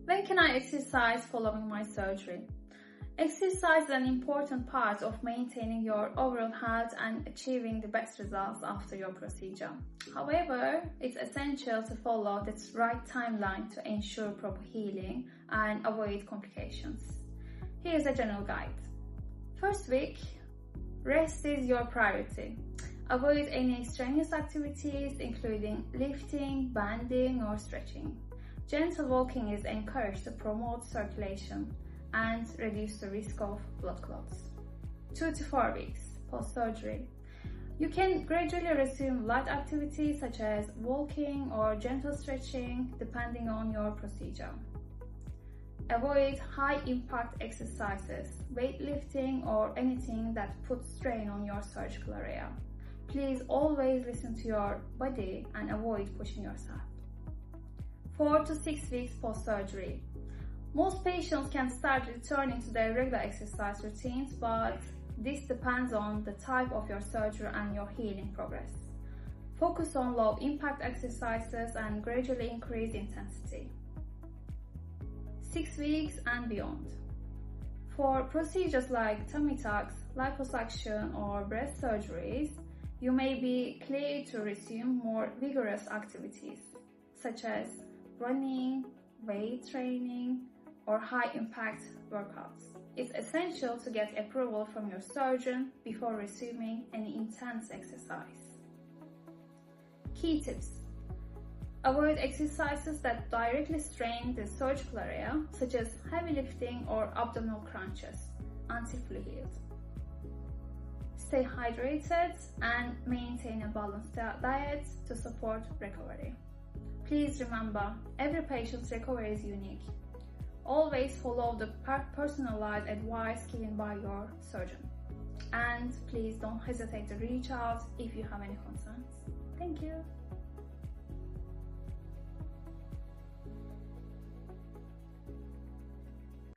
When can I exercise following my surgery? Exercise is an important part of maintaining your overall health and achieving the best results after your procedure. However, it's essential to follow the right timeline to ensure proper healing and avoid complications. Here's a general guide. First week, rest is your priority. Avoid any strenuous activities including lifting, bending or stretching. Gentle walking is encouraged to promote circulation and reduce the risk of blood clots. 2 to 4 weeks post-surgery. You can gradually resume light activities such as walking or gentle stretching depending on your procedure. Avoid high-impact exercises, weightlifting or anything that puts strain on your surgical area. Please always listen to your body and avoid pushing yourself. 4 to 6 weeks post-surgery. Most patients can start returning to their regular exercise routines, but this depends on the type of your surgery and your healing progress. Focus on low-impact exercises and gradually increase intensity. 6 weeks and beyond. For procedures like tummy tucks, liposuction or breast surgeries, you may be cleared to resume more vigorous activities such as running, weight training, or high-impact workouts. It's essential to get approval from your surgeon before resuming any intense exercise. Key tips. Avoid exercises that directly strain the surgical area, such as heavy lifting or abdominal crunches, until fully healed. Stay hydrated and maintain a balanced diet to support recovery. Please remember, every patient's recovery is unique. Always follow the personalized advice given by your surgeon. And please don't hesitate to reach out if you have any concerns. Thank you.